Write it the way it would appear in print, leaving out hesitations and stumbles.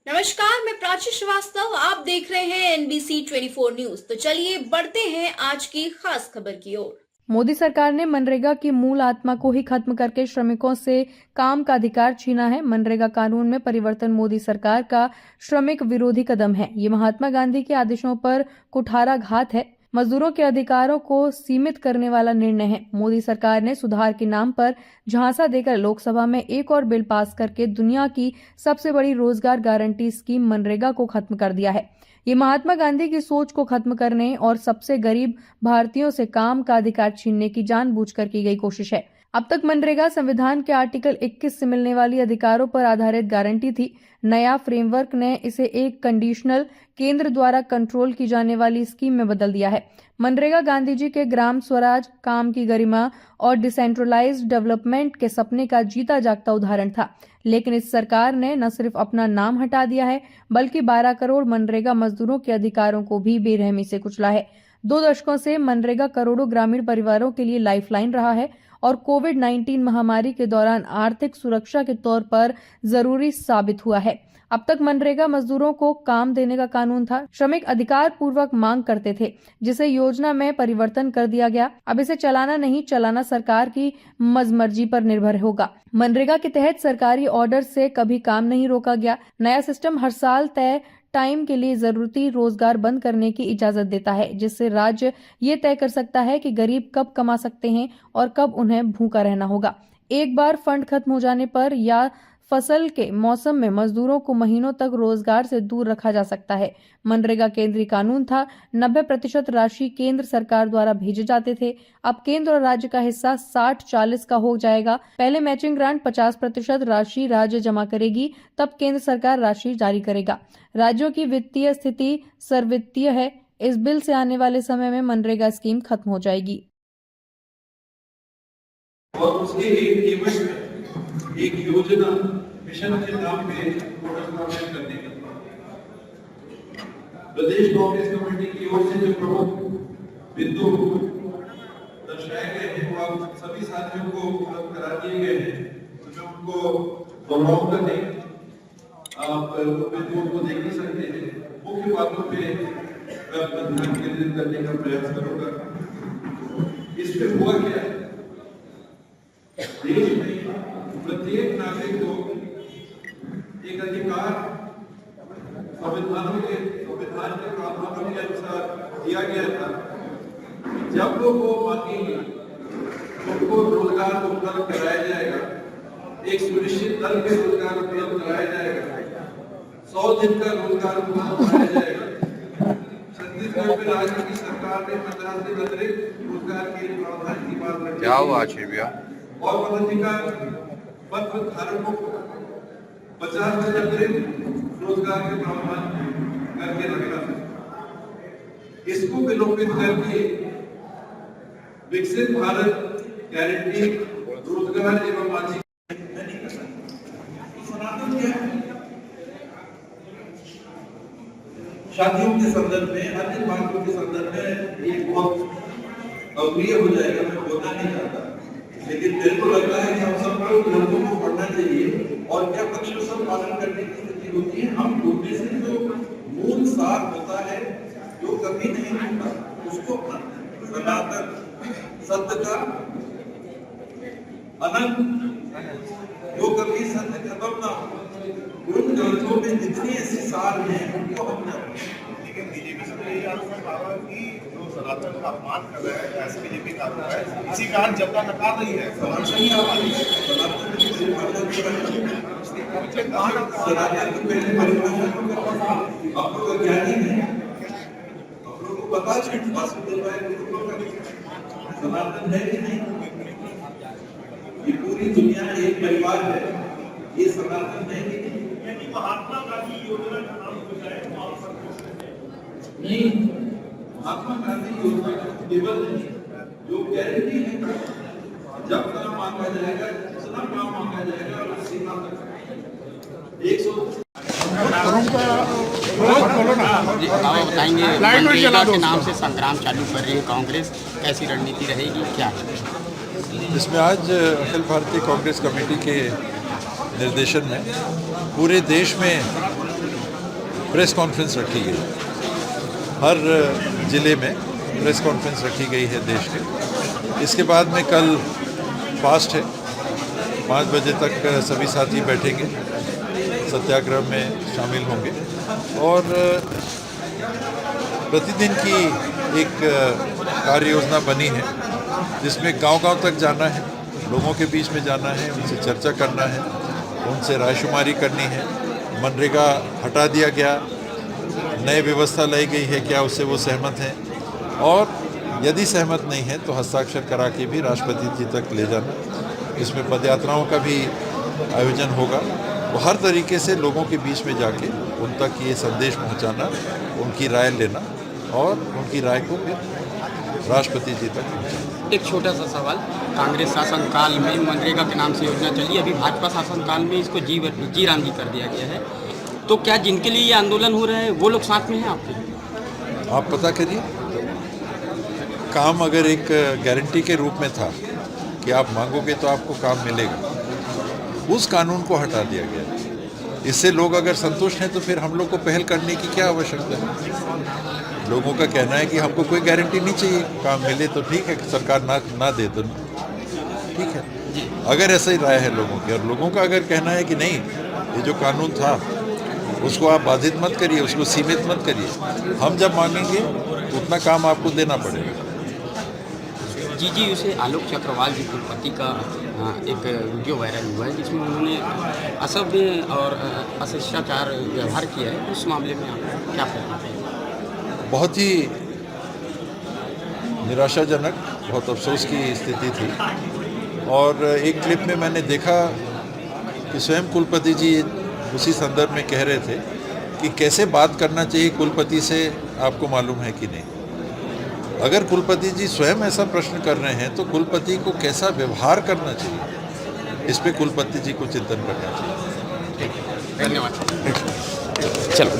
नमस्कार, मैं प्राची श्रीवास्तव। आप देख रहे हैं एनबीसी 24 न्यूज। तो चलिए बढ़ते हैं आज की खास खबर की ओर। मोदी सरकार ने मनरेगा की मूल आत्मा को ही खत्म करके श्रमिकों से काम का अधिकार छीना है। मनरेगा कानून में परिवर्तन मोदी सरकार का श्रमिक विरोधी कदम है। ये महात्मा गांधी के आदेशों पर कुठाराघात है। मजदूरों के अधिकारों को सीमित करने वाला निर्णय है। मोदी सरकार ने सुधार के नाम पर झांसा देकर लोकसभा में एक और बिल पास करके दुनिया की सबसे बड़ी रोजगार गारंटी स्कीम मनरेगा को खत्म कर दिया है। ये महात्मा गांधी की सोच को खत्म करने और सबसे गरीब भारतीयों से काम का अधिकार छीनने की जानबूझकर की गई कोशिश है। अब तक मनरेगा संविधान के आर्टिकल 21 से मिलने वाली अधिकारों पर आधारित गारंटी थी। नया फ्रेमवर्क ने इसे एक कंडीशनल केंद्र द्वारा कंट्रोल की जाने वाली स्कीम में बदल दिया है। मनरेगा गांधी जी के ग्राम स्वराज, काम की गरिमा और डिसेंट्रलाइज्ड डेवलपमेंट के सपने का जीता जागता उदाहरण था। लेकिन इस सरकार ने न सिर्फ अपना नाम हटा दिया है, बल्कि 12 करोड़ मनरेगा मजदूरों के अधिकारों को भी बेरहमी से कुचला है। 2 दशकों से मनरेगा करोड़ों ग्रामीण परिवारों के लिए लाइफलाइन रहा है और कोविड-19 महामारी के दौरान आर्थिक सुरक्षा के तौर पर जरूरी साबित हुआ है। अब तक मनरेगा मजदूरों को काम देने का कानून था। श्रमिक अधिकार पूर्वक मांग करते थे, जिसे योजना में परिवर्तन कर दिया गया। अब इसे चलाना नहीं चलाना सरकार की मर्जी पर निर्भर होगा। मनरेगा के तहत सरकारी ऑर्डर से कभी काम नहीं रोका गया। नया सिस्टम हर साल तय टाइम के लिए जरूरती रोजगार बंद करने की इजाजत देता है, जिससे राज्य ये तय कर सकता है कि गरीब कब कमा सकते हैं और कब उन्हें भूखा रहना होगा। एक बार फंड खत्म हो जाने पर या फसल के मौसम में मजदूरों को महीनों तक रोजगार से दूर रखा जा सकता है। मनरेगा केंद्रीय कानून था। 90% राशि केंद्र सरकार द्वारा भेजे जाते थे। अब केंद्र और राज्य का हिस्सा 60-40 का हो जाएगा। पहले मैचिंग ग्रांट 50% राशि राज्य जमा करेगी, तब केंद्र सरकार राशि जारी करेगा। राज्यों की वित्तीय स्थिति सर्ववित्तीय है। इस बिल से आने वाले समय में मनरेगा स्कीम खत्म हो जाएगी। और उसके एक योजना मिशन के नाम पे प्रोग्राम करने का प्रदेश कांग्रेस कमेटी की ओर से जो प्रमुख बिंदु दर्शाए गए हैं वो आप सभी साथियों को उपलब्ध करा दिए गए हैं। तो मैं उनको दोहराऊंगा नहीं, आप बिंदुओं को देख ही सकते हैं। मुख्य बातों पे ध्यान केंद्रित करने का प्रयास करूंगा। इसमें हुआ क्या है, देश में प्रत्येक नागरिक को एक अधिकार संविधान के प्रावधानों के अनुसार दिया गया था। जब वो मांगेंगे उनको रोजगार उपलब्ध कराया जाएगा, एक सुनिश्चित दर पे रोजगार उपलब्ध कराया जाएगा, 100 दिन का रोजगार उपलब्ध कराया जाएगा। छत्तीसगढ़ में राज्य की सरकार ने 50 दिन अतिरिक्त रोजगार के प्रावधान की बात रखी। क्या हुआ आशीर्वाद और पदाधिकार पत्र धारकों को 50 दिन अतिरिक्त रोजगार के प्रावधान करके रखा था। इसको विलोपित करके विकसित भारत गारंटी रोजगार एवं आजीविका शादियों के संदर्भ में, अन्य बातों के संदर्भ में ये बहुत अप्रिय हो जाएगा, मैं बोलना नहीं चाहता। लेकिन मेरे को लगता है कि हम सबको ग्रंथों को पढ़ना चाहिए और क्या पक्षों पालन करने की स्थिति होती है। हम बोलने से जो मूल सार होता है, जो कभी नहीं होता, उसको सनातन सत्य का अनंत, जो कभी सत्य खत्म ना हो, उन ग्रंथों में जितनी ऐसी सार हैं उनको हम लेकिन बीजेपी से यही आरोप है कि जो सनातन का अपमान कर रहा है, ऐसे बीजेपी का आरोप है, इसी कारण जनता नकार रही है। पता सनातन है कि नहीं, ये पूरी दुनिया एक परिवार है, ये सनातन है कि नहीं। महात्मा गांधी योजना का नाम नहीं, महात्मा गांधी योजना केवल नहीं, जो गारंटी है, जब काम मांगा जाएगा, जितना काम मांगा जाएगा उस सीमा तक 100 बताएंगे। मनरेगा के नाम से संग्राम चालू कर रही है कांग्रेस, कैसी रणनीति रहेगी, क्या है इसमें? आज अखिल भारतीय कांग्रेस कमेटी के निर्देशन में पूरे देश में प्रेस कॉन्फ्रेंस रखी गई। हर ज़िले में प्रेस कॉन्फ्रेंस रखी गई है देश के। इसके बाद में कल फास्ट है, 5 बजे तक सभी साथी बैठेंगे, सत्याग्रह में शामिल होंगे और प्रतिदिन की एक कार्य योजना बनी है जिसमें गांव-गांव तक जाना है, लोगों के बीच में जाना है, उनसे चर्चा करना है, उनसे रायशुमारी करनी है। मनरेगा हटा दिया गया, नई व्यवस्था लाई गई है, क्या उससे वो सहमत हैं, और यदि सहमत नहीं है तो हस्ताक्षर करा के भी राष्ट्रपति जी तक ले जाना। इसमें पदयात्राओं का भी आयोजन होगा। वो हर तरीके से लोगों के बीच में जाके उन तक ये संदेश पहुंचाना, उनकी राय लेना और उनकी राय को फिर राष्ट्रपति जी तक पहुंचाना। एक छोटा सा सवाल, कांग्रेस शासनकाल में मनरेगा के नाम से योजना चली, अभी भाजपा शासनकाल में इसको जी राम जी कर दिया गया है, तो क्या जिनके लिए ये आंदोलन हो रहा है वो लोग साथ में हैं आपके? आप पता करिए, काम अगर एक गारंटी के रूप में था कि आप मांगोगे तो आपको काम मिलेगा, उस कानून को हटा दिया गया। इससे लोग अगर संतुष्ट हैं तो फिर हम लोग को पहल करने की क्या आवश्यकता है? लोगों का कहना है कि हमको कोई गारंटी नहीं चाहिए, काम मिले तो ठीक है, सरकार ना दे तो ठीक है। अगर ऐसा ही राय है लोगों की, और लोगों का अगर कहना है कि नहीं, ये जो कानून था उसको आप बाधित मत करिए, उसको सीमित मत करिए, हम जब मांगेंगे उतना काम आपको देना पड़ेगा। जी उसे आलोक चक्रवाल जी कुलपति का एक वीडियो वायरल हुआ है जिसमें उन्होंने असभ्य और अशिष्टाचार व्यवहार किया है, उस मामले में आप क्या कहना चाहिए? बहुत ही निराशाजनक, बहुत अफसोस की स्थिति थी। और एक क्लिप में मैंने देखा कि स्वयं कुलपति जी उसी संदर्भ में कह रहे थे कि कैसे बात करना चाहिए कुलपति से, आपको मालूम है कि नहीं। अगर कुलपति जी स्वयं ऐसा प्रश्न कर रहे हैं तो कुलपति को कैसा व्यवहार करना चाहिए, इस पे कुलपति जी को चिंतन करना चाहिए। धन्यवाद। चलो।